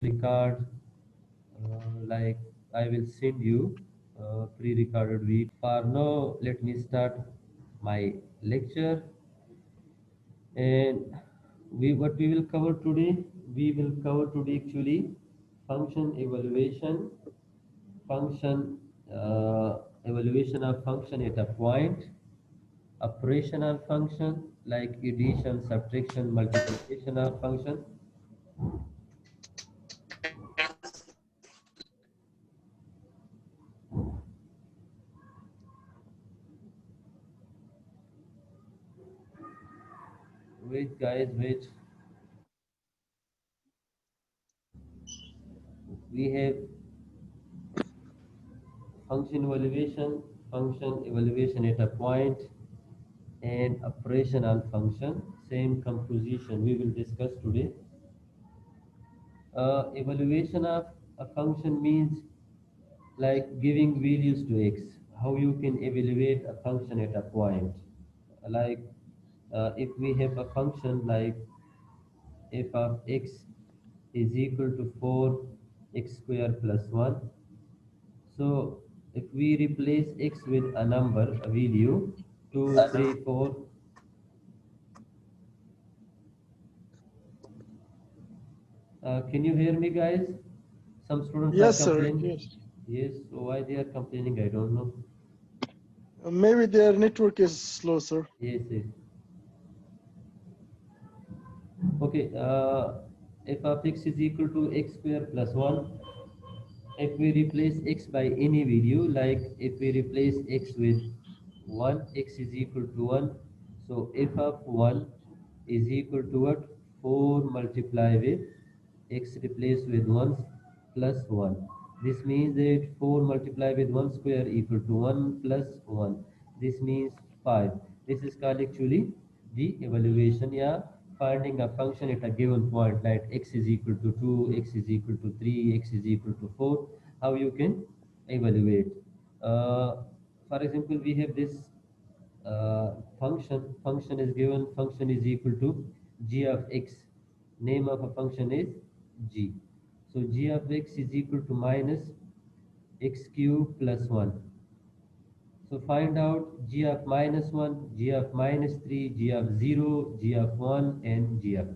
record, like I will send you pre-recorded video. For now, let me start my lecture. And what we will cover today, actually function evaluation, function evaluation of function at a point, operational function like addition, subtraction, multiplication of function. Wait, guys, wait. We have function evaluation at a point, and operational function, same composition we will discuss today. Evaluation of a function means like giving values to x. How you can evaluate a function at a point? Like if we have a function like f of x is equal to 4x square plus 1. So if we replace x with a number, a value, 2, 3, 4. Can you hear me, guys? Some students are Yes, sir. complaining. Yes. Yes, so why they are complaining, I don't know. Maybe their network is slow, sir. Yes, yes. Okay, f of x is equal to x square plus 1. If we replace x by any value, like if we replace x with 1, x is equal to 1. So f of 1 is equal to what? 4 multiply with x replaced with 1 plus 1. This means that 4 multiply with 1 square equal to 1 plus 1. This means 5. This is called actually the evaluation, yeah, finding a function at a given point, like x is equal to 2, x is equal to 3, x is equal to 4. How you can evaluate? Uh, for example, we have this function is given, function is equal to g of x. Name of a function is g. So g of x is equal to minus x cube plus 1. So find out g of minus 1, g of minus 3, g of 0, g of 1, and g of 3.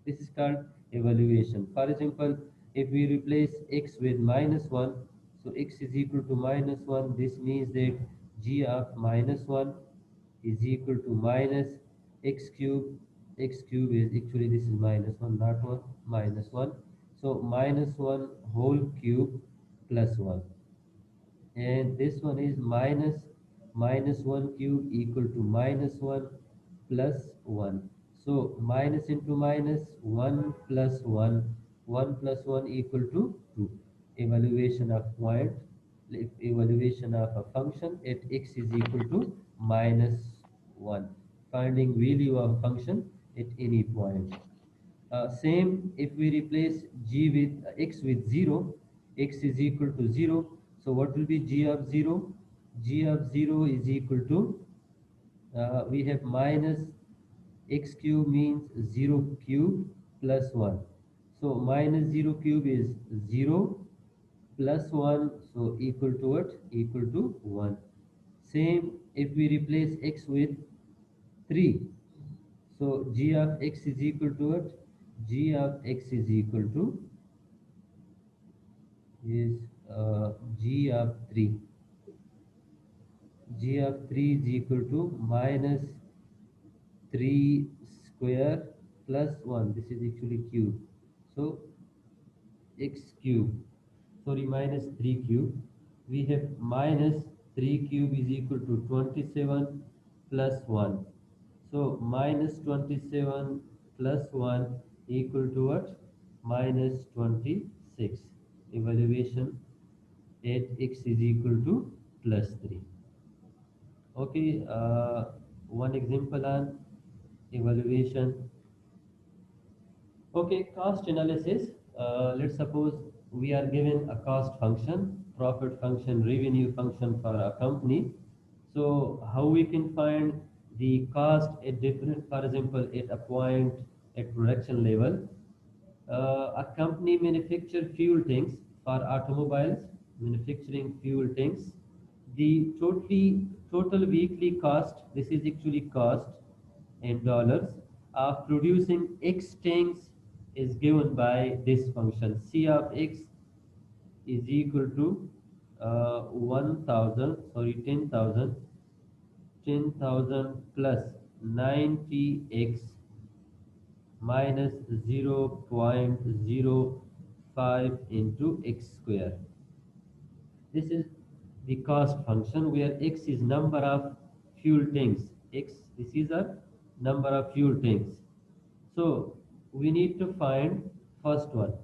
This is called evaluation. For example, if we replace x with minus 1, so x is equal to minus 1. This means that g of minus 1 is equal to minus x cube. X cube is actually, this is minus 1, not 1, minus 1. So minus 1 whole cube plus 1. And this one is minus 1 cube equal to minus 1 plus 1. So minus into minus, 1 plus 1, 1 plus 1 equal to 2. Evaluation of point, evaluation of a function at x is equal to minus 1. Finding value of function at any point. Same if we replace g with x with 0, x is equal to 0. So what will be g of 0? G of 0 is equal to, we have minus x cube means 0 cube plus 1. So minus 0 cube is 0 plus 1, so equal to what? Equal to 1. Same if we replace x with 3. So g of x is equal to what? G of x is equal to is g of 3. G of 3 is equal to minus 3 square plus 1. This is actually cube. So x cube, sorry, minus 3 cube. We have minus 3 cube is equal to 27 plus 1. So minus 27 plus 1 equal to what? Minus 26. Evaluation at x is equal to plus 3. Okay, one example on evaluation. Okay, cost analysis. Let's suppose we are given a cost function, profit function, revenue function for a company. So how we can find the cost at different, for example, at a point at production level. A company manufacture fuel tanks for automobiles, manufacturing fuel tanks. The total weekly cost, this is actually cost in dollars, of producing X tanks is given by this function. C of X is equal to 1000, sorry, 10,000 plus 90x minus 0.05 into x square. This is the cost function where x is number of fuel tanks. This is a number of fuel tanks. So we need to find first one.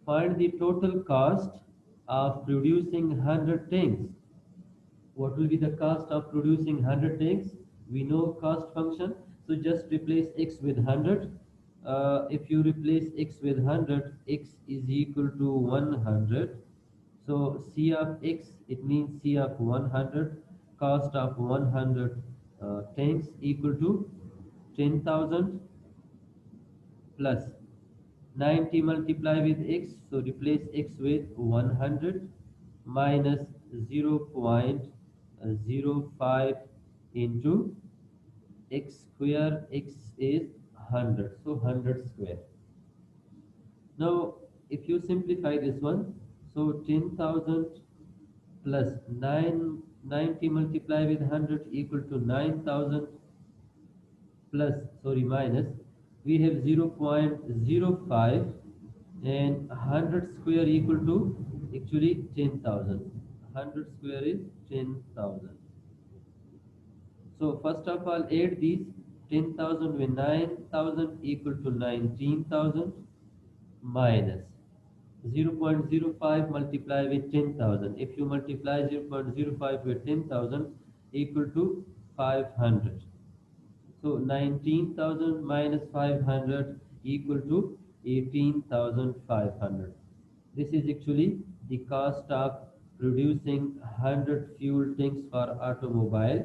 Find the total cost of producing 100 tanks. What will be the cost of producing 100 tanks? We know cost function, so just replace x with 100. If you replace x with 100, x is equal to 100. So c of x, it means c of 100, cost of 100 tanks equal to 10,000 plus 90 multiply with x, so replace x with 100 minus 0.05 into x square. X is 100, so 100 square. Now if you simplify this one, so 10,000 plus 90 multiply with 100 equal to 9,000 plus, sorry, minus, we have 0.05, and 100 square equal to actually 10,000. 100 square is 10,000. So first of all add these. 10,000 with 9,000 equal to 19,000 minus 0.05 multiply with 10,000. If you multiply 0.05 with 10,000 equal to 500. So 19,000 minus 500 equal to 18,500. This is actually the cost of producing 100 fuel tanks for automobile.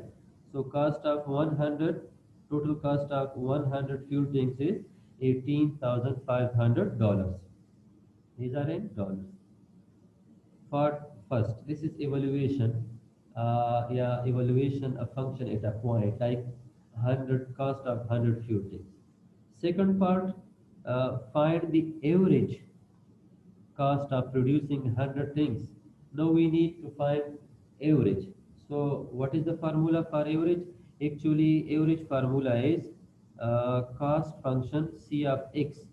So cost of 100, total cost of 100 fuel tanks is $18,500. These are in dollars. For first, this is evaluation. Yeah, evaluation a function at a point like 100 cost of 100 fuel tanks. Second part, find the average cost of producing 100 things. Now we need to find average. So what is the formula for average? Actually, average formula is cost function C of x,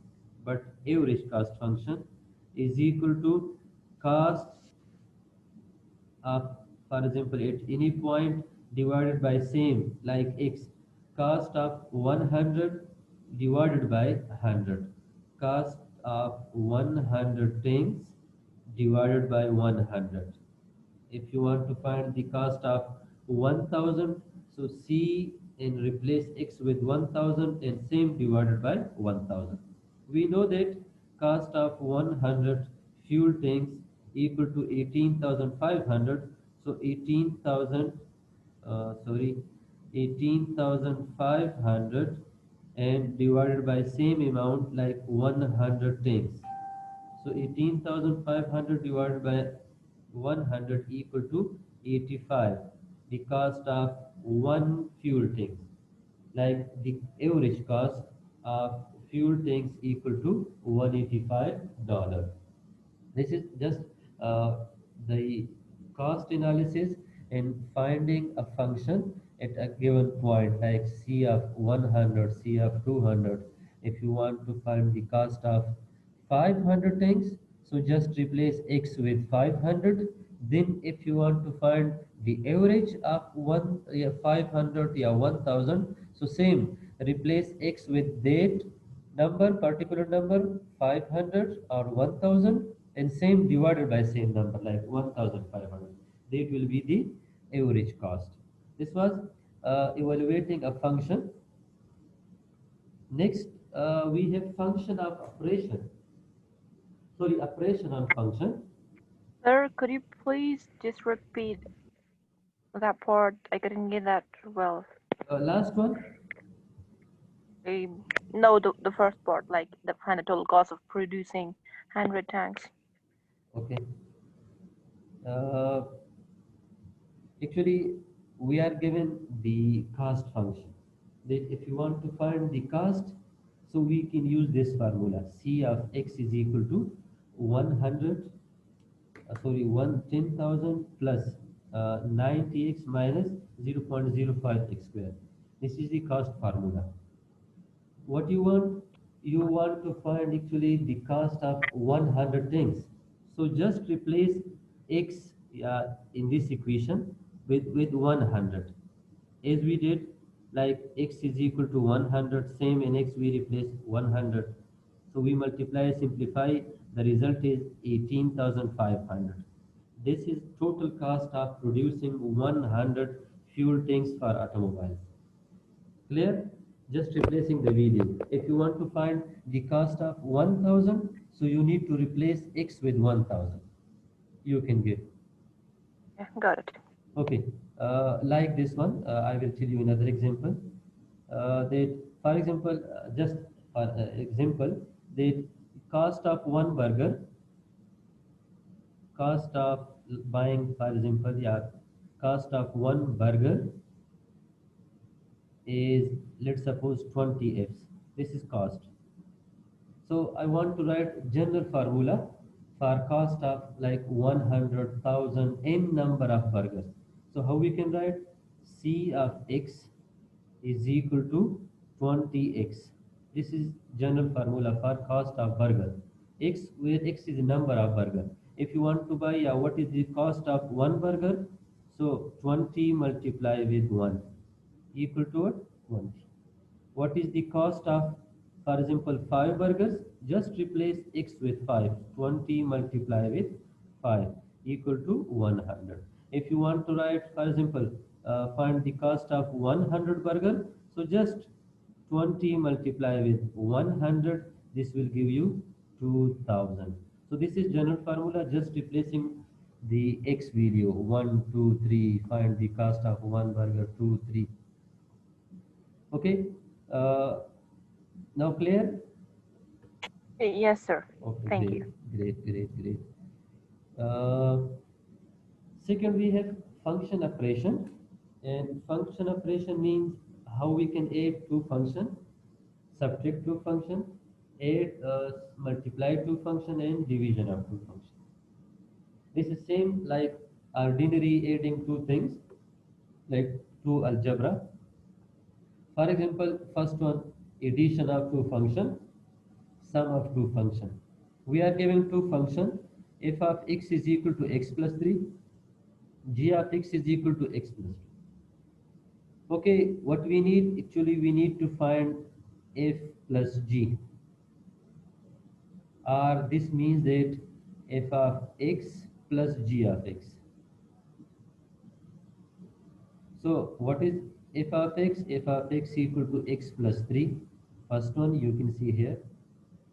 but average cost function is equal to cost of, for example, at any point divided by same like x, cost of 100 divided by 100, cost of 100 things divided by 100. If you want to find the cost of 1000, so c and replace x with 1000 and same divided by 1000. We know that cost of 100 fuel tanks equal to 18,500. So 18,500 and divided by same amount like 100 tanks. So 18,500 divided by 100 equal to 85. The cost of one fuel tank, like the average cost of fuel tanks equal to $185. This is just the cost analysis and finding a function at a given point like C of 100, C of 200. If you want to find the cost of 500 tanks, so just replace x with 500. Then if you want to find the average of 500, 1000, so same, replace x with that number, particular number, 500 or 1000, and same divided by same number like 1500. That will be the average cost. This was evaluating a function. Next, we have function of operation. Sorry, operation on function. Sir, could you please just repeat that part? I couldn't get that well. Last one. Um, No, the first part, like the final total cost of producing 100 tanks. Okay. Uh, Actually, we are given the cost function. That if you want to find the cost, so we can use this formula. C of x is equal to 100, sorry, 10,000 plus 90x minus 0.05 x square. This is the cost formula. What you want to find actually the cost of 100 things. So just replace x in this equation with 100 as we did, like x is equal to 100, same in x we replace 100. So we multiply, simplify, the result is 18,500. This is total cost of producing 100 fuel tanks for automobiles. Clear? Just replacing the value. If you want to find the cost of 1000, so you need to replace x with 1000. You can get. Yeah, got it. Okay. Like this one, I will tell you another example. That, for example, just for example, the cost of one burger, cost of buying, for example, yeah, cost of one burger is, let's suppose, 20 Fs. This is cost. So I want to write general formula for cost of like 100,000 n number of burgers. So how we can write? C of x is equal to 20x. This is general formula for cost of burger. X, where x is the number of burger. If you want to buy, what is the cost of one burger? So 20 multiply with 1 equal to what? 20. What is the cost of, for example, 5 burgers? Just replace x with 5. 20 multiply with 5 equal to 100. If you want to write, for example, find the cost of 100 burger, so just 20 multiply with 100. This will give you 2000. So this is general formula, just replacing the x value 1, 2, 3. Find the cost of one burger, 2, 3. Okay. Uh, Now clear? Yes, sir. Okay, Thank great, you. great. Uh, Second, we have function operation, and function operation means how we can add two function, subtract two function, add, multiply two function, and division of two function. This is same like ordinary adding two things, like two algebra. For example, first one, addition of two function, sum of two function. We are given two function, f of x is equal to x plus 3, g of x is equal to x plus 2. Okay, what we need, actually we need to find f plus g, or this means that f of x plus g of x. So what is f of x? F of x equal to x plus 3. First one you can see here.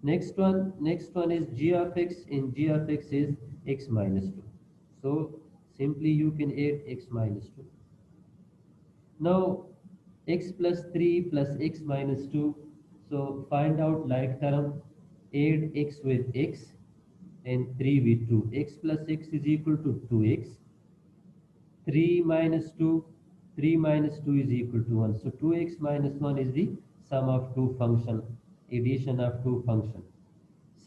Next one is g of x, and g of x is x minus 2. So simply you can add x minus 2. Now x plus 3 plus x minus 2. So find out like term, add x with x and 3 with 2. X plus x is equal to 2x. 3 minus 2, 3 minus 2 is equal to 1. So 2x minus 1 is the sum of two function, addition of two function.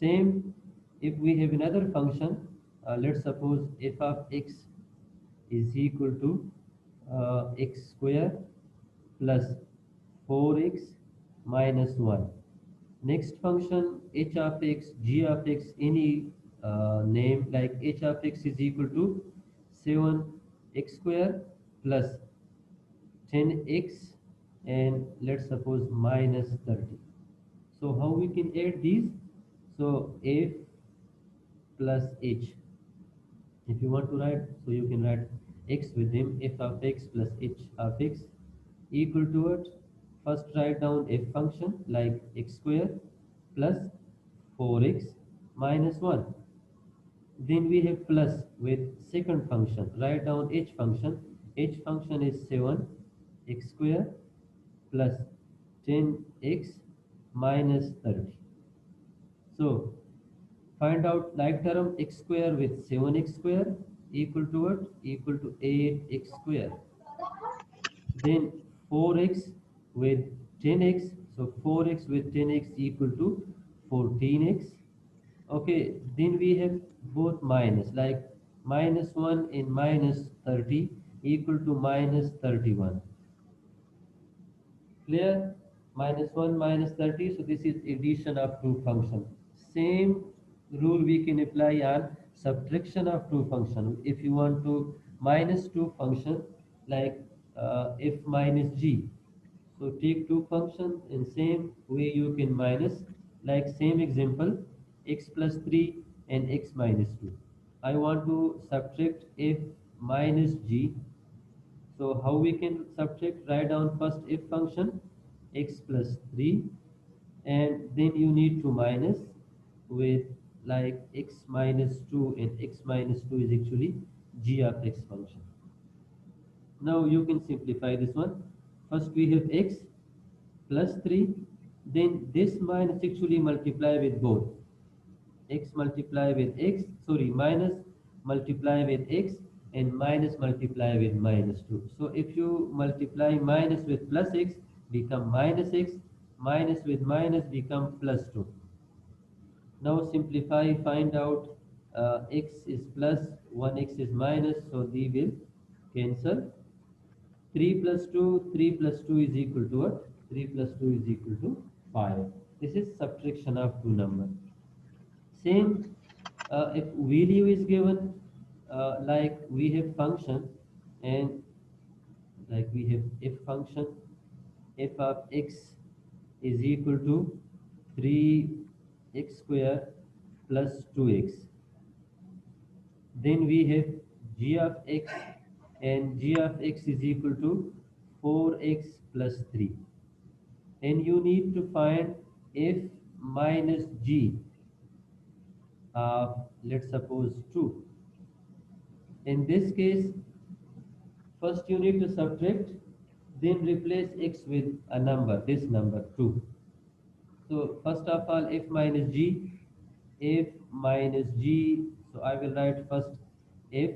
Same, if we have another function, let's suppose f of x is equal to x square plus 4x minus 1. Next function, h of x, g of x, any name, like h of x is equal to 7x square plus 10x, and let's suppose minus 30. So how we can add these? So f plus h. If you want to write, so you can write x with them, f of x plus h of x equal to what? First write down f function like x square plus 4x minus 1. Then we have plus with second function. Write down h function. H function is 7x square plus 10x minus 30. So find out like term x square with 7x square equal to what? Equal to 8x square. Then 4x with 10x, so 4x with 10x equal to 14x. Okay, then we have both minus, like minus 1 and minus 30 equal to minus 31. Clear? Minus 1 minus 30, so this is addition of two function. Same rule we can apply on subtraction of two function. If you want to minus two function, like f minus g, so take two functions in same way you can minus, like same example, x plus 3 and x minus 2. I want to subtract f minus g, so how we can subtract? Write down first f function x plus 3, and then you need to minus with like x minus 2, and x minus 2 is actually g of x function. Now you can simplify this one. First we have x plus 3, then this minus actually multiply with both. X multiply with x, sorry, minus multiply with x, and minus multiply with minus 2. So if you multiply minus with plus x, become minus x, minus with minus become plus 2. Now simplify, find out x is plus, 1x is minus, so they will cancel. 3 plus 2, 3 plus 2 is equal to what? 3 plus 2 is equal to 5. This is subtraction of two numbers. Same, if value is given, like we have function, and like we have f function, f of x is equal to 3x square plus 2x. Then we have g of x, and g of x is equal to 4x plus 3. And you need to find f minus g of, let's suppose, 2. In this case, first you need to subtract, then replace x with a number, this number 2. So first of all, f minus g, f minus g, so I will write first f,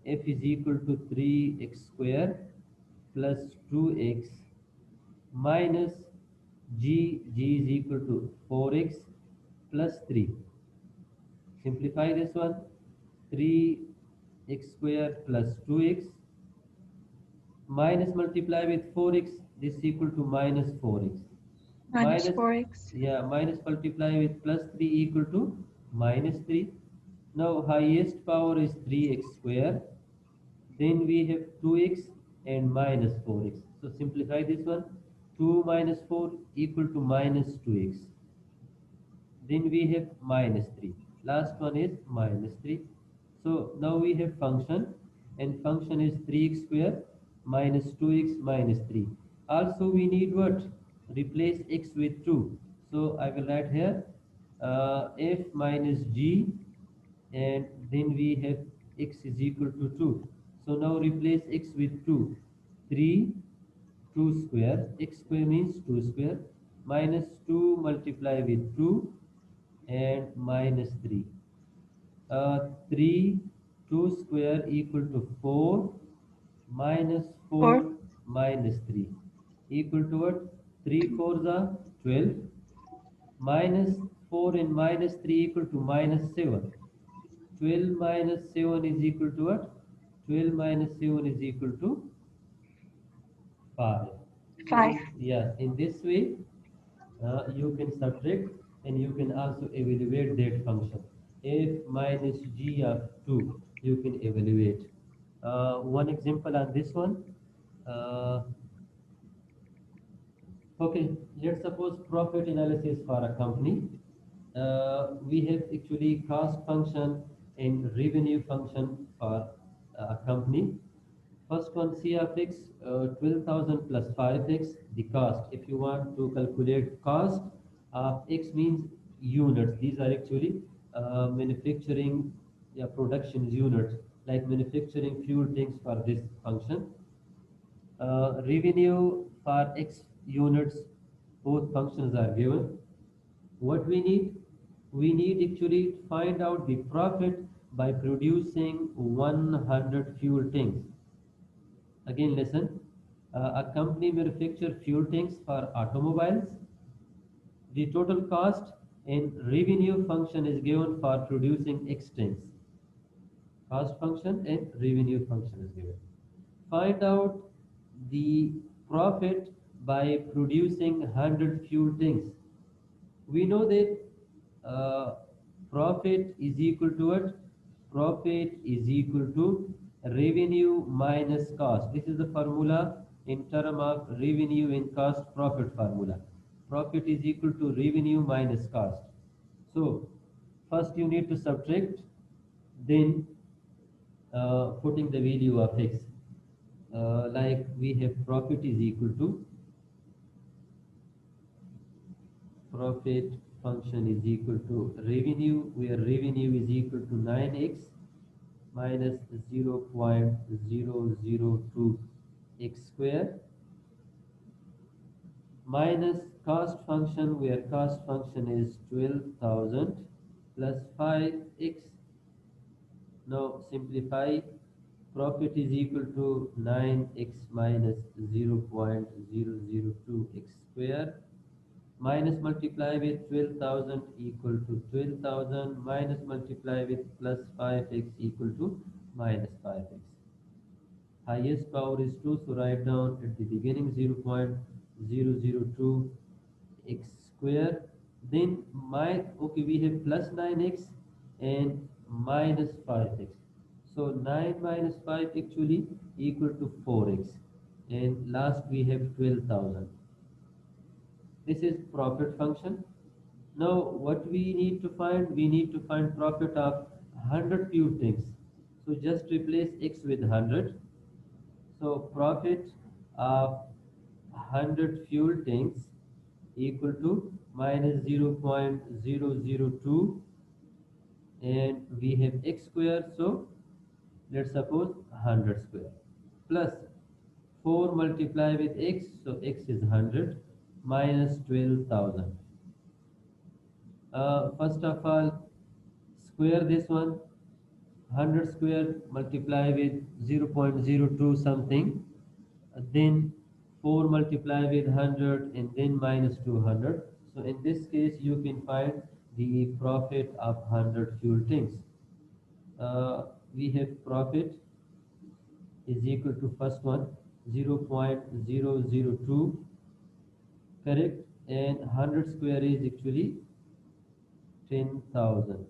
f is equal to 3x square plus 2x minus g, g is equal to 4x plus 3. Simplify this one, 3x square plus 2x minus multiply with 4x, this is equal to minus 4x. Minus 4x. Yeah, minus multiply with plus 3 equal to minus 3. Now highest power is 3x square. Then we have 2x and minus 4x. So simplify this one. 2 minus 4 equal to minus 2x. Then we have minus 3. Last one is minus 3. So now we have function, and function is 3x square minus 2x minus 3. Also we need what? Replace x with 2. So I will write here f minus g, and then we have x is equal to 2. So now replace x with 2. 3, 2 square, x square means 2 square, minus 2 multiply with 2, and minus 3. 3, 2 square equal to 4, minus 4 4. minus 3 equal to what? 3 4s are 12, minus 4 and minus 3 equal to minus 7. 12 minus 7 is equal to what? 12 minus 7 is equal to 5. So 5. in this way, you can subtract, and you can also evaluate that function. F minus g of 2, you can evaluate. One example on this one. Uh, okay, let's suppose profit analysis for a company. We have actually cost function and revenue function for a company. First one, C of x, 12,000 plus 5x, the cost. If you want to calculate cost of x means units. These are actually manufacturing, yeah, production units, like manufacturing fuel tanks for this function. Revenue for x units, Both functions are given. What we need? We need actually to find out the profit by producing 100 fuel tanks. Again, listen. A company manufactures fuel tanks for automobiles. The total cost in revenue function is given for producing X tanks. Cost function and revenue function is given. Find out the profit by producing 100 fuel tanks. We know that uh, profit is equal to what? Profit is equal to revenue minus cost. This is the formula in term of revenue and cost profit formula. Profit is equal to revenue minus cost. So first you need to subtract, then putting the value of x. Like we have profit is equal to profit function is equal to revenue, where revenue is equal to 9x minus 0.002 x square, minus cost function, where cost function is 12,000 plus 5x. Now simplify. Profit is equal to 9x minus 0.002 x square, minus multiply with 12,000 equal to 12,000, minus multiply with plus 5x equal to minus 5x. Highest power is 2, so write down at the beginning 0.002 x square. Then okay, we have plus 9x and minus 5x. So 9 minus 5 actually equal to 4x. And last we have 12,000. This is profit function. Now what we need to find? We need to find profit of 100 fuel tanks. So just replace x with 100. So profit of 100 fuel tanks equal to minus 0.002, and we have x square, so let's suppose 100 square, plus 4 multiply with x, so x is 100 minus 12,000. First of all, square this one. 100 square multiply with 0.02 something, then 4 multiply with 100 and then minus 200. So in this case you can find the profit of 100 fuel tanks. We have profit is equal to first one 0.002, correct, and 100 square is actually 10,000.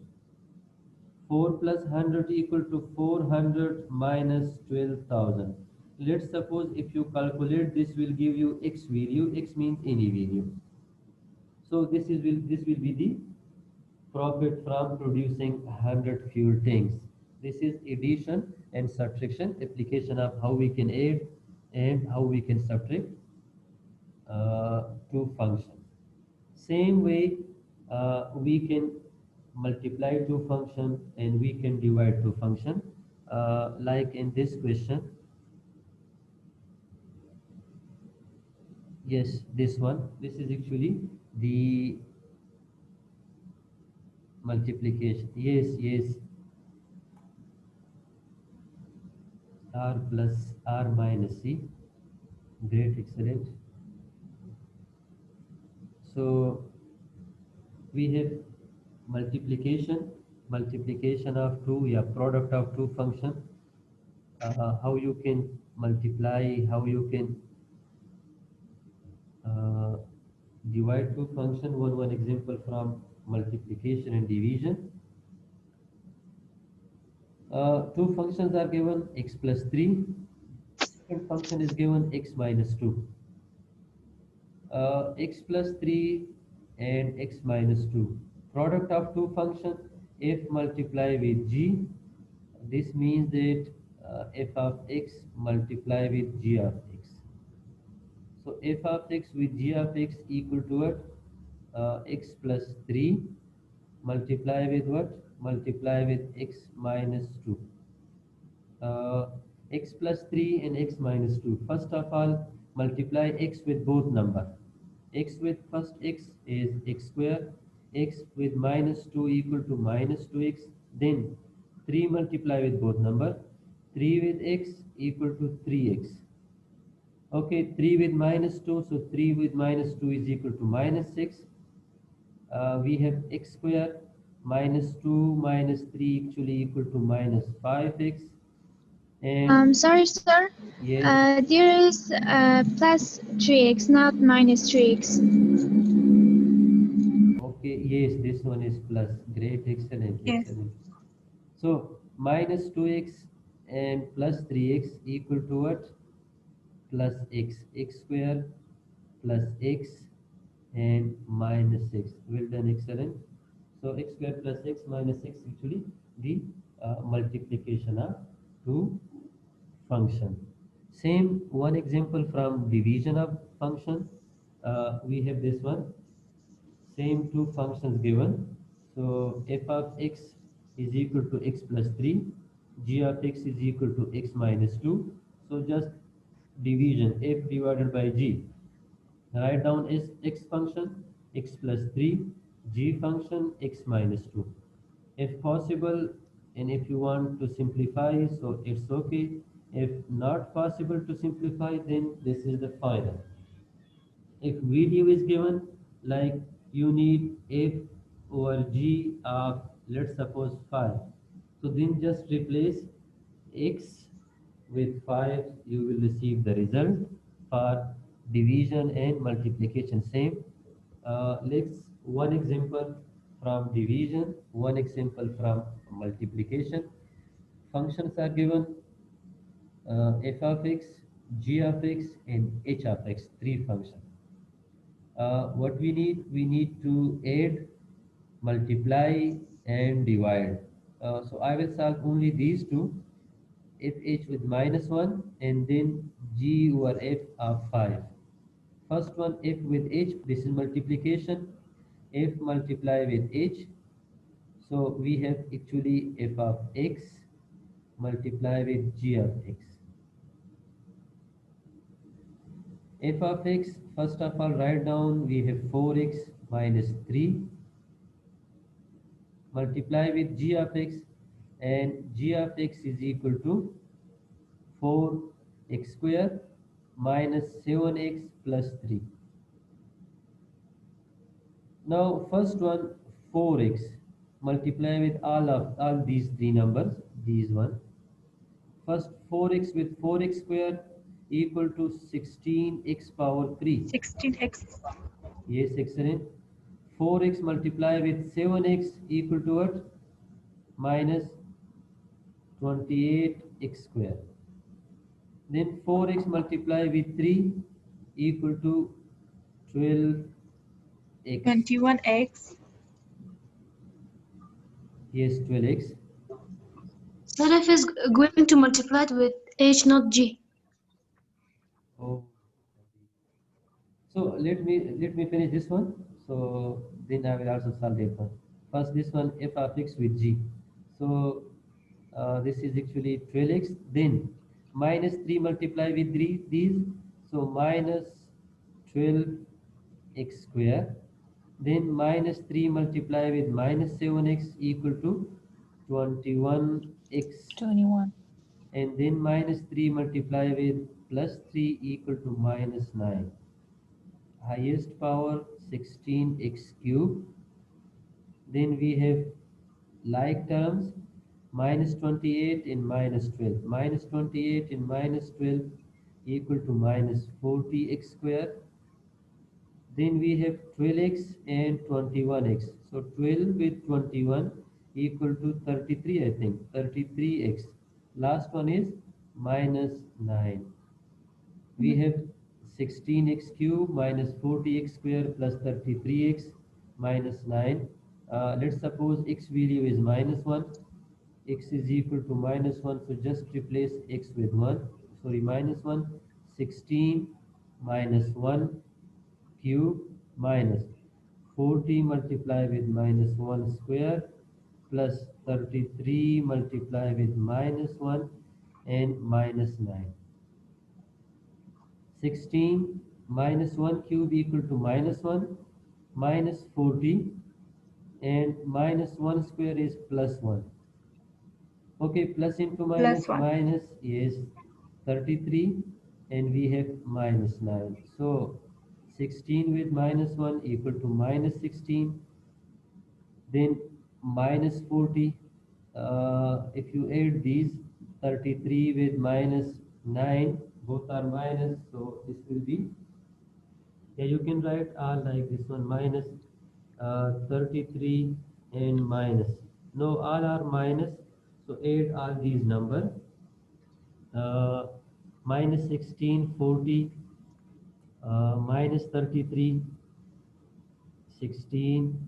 4 plus 100 equal to 400 minus 12,000. Let's suppose if you calculate, this will give you x value. X means any value. So this will be the profit from producing 100 fuel tanks. This is addition and subtraction, application of how we can add and how we can subtract two functions. Same way, we can multiply two functions and we can divide two functions. Like in this question, yes, this one, this is actually the multiplication. Yes, yes, r plus r minus c. Great, excellent. So we have multiplication of two, yeah, product of two functions. How you can multiply, how you can uh, divide two function. One example from multiplication and division. Two functions are given, x plus 3. Second function is given x minus 2. X plus 3 and x minus 2. Product of two functions, f multiply with g. This means that f of x multiply with g of x. So f of x with g of x equal to what? X plus 3 multiply with what? Multiply with x minus 2. X plus 3 and x minus 2. First of all, multiply x with both number. X with first x is x square, x with minus 2 equal to minus 2x, then 3 multiply with both number, 3 with x equal to 3x. Okay, 3 with minus 2, so 3 with minus 2 is equal to minus 6. We have x square minus 2 minus 3 actually equal to minus 5x. And Sorry, sir. yes, There is plus 3x, not minus 3x. okay, yes, this one is plus. Great, excellent, Yes. excellent. So minus 2x and plus 3x equal to what? Plus x square plus x and minus 6. Well done, excellent. So x square plus x minus 6 actually the multiplication of two function. Same one example from division of function. We have this one. Same two functions given. So f of x is equal to x plus 3. G of x is equal to x minus 2. So just division f divided by g. Write down is x function x plus 3, g function x minus 2. If possible, and if you want to simplify, so it's okay. If not possible to simplify, then this is the final. If video is given, like you need f over g of, let's suppose, 5. So then just replace x with 5, you will receive the result for division and multiplication same. Let's one example from division, one example from multiplication. Functions are given, f of x, g of x, and h of x, three functions. What we need to add, multiply, and divide. So I will solve only these two, f h with minus 1 and then g over f of 5. First one, f with h, this is multiplication, f multiply with h. So we have actually f of x multiply with g of x. F of x, first of all, write down, we have 4x minus 3 multiply with g of x, and g of x is equal to 4x square minus 7x plus 3. Now first one, 4x multiply with all these three numbers, these one. First 4x with 4x square equal to 16x power 3. 16x. Yes, excellent. 4x multiply with 7x equal to what? Minus 28x square. Then 4x multiply with 3 equal to 12x. 21x. Yes, 12x. Sir, f is going to multiply it with h, not g. Oh. So let me finish this one. So then I will also solve that one. First this one, f of x with g. So this is actually 12x. Then minus 3 multiply with 3 these. So minus 12x square. Then minus 3 multiply with minus 7x equal to 21x. 21. And then minus 3 multiply with plus 3 equal to minus 9. Highest power 16x cube. Then we have like terms, minus 28 and minus 12. Minus 28 and minus 12 equal to minus 40x square. Then we have 12x and 21x. So 12 with 21 equal to 33, I think, 33x. Last one is minus 9. We have 16x cube minus 40x square plus 33x minus 9. Let's suppose x value is minus 1. X is equal to minus 1. So just replace x with 1. Sorry, minus 1. 16 minus 1 cube minus 40 multiply with minus 1 square plus 33 multiply with minus 1 and minus 9. 16 minus 1 cube equal to minus 1 minus 40, and minus 1 square is plus 1. Okay, plus into minus, Plus 1. minus is 33, and we have minus 9. So 16 with minus 1 equal to minus 16. Then minus 40, if you add these, 33 with minus 9, both are minus, so this will be, yeah, you can write all like this one, minus 33 and minus, no, all are minus, so add all these number, uh, minus 16, 40, minus 33, 16,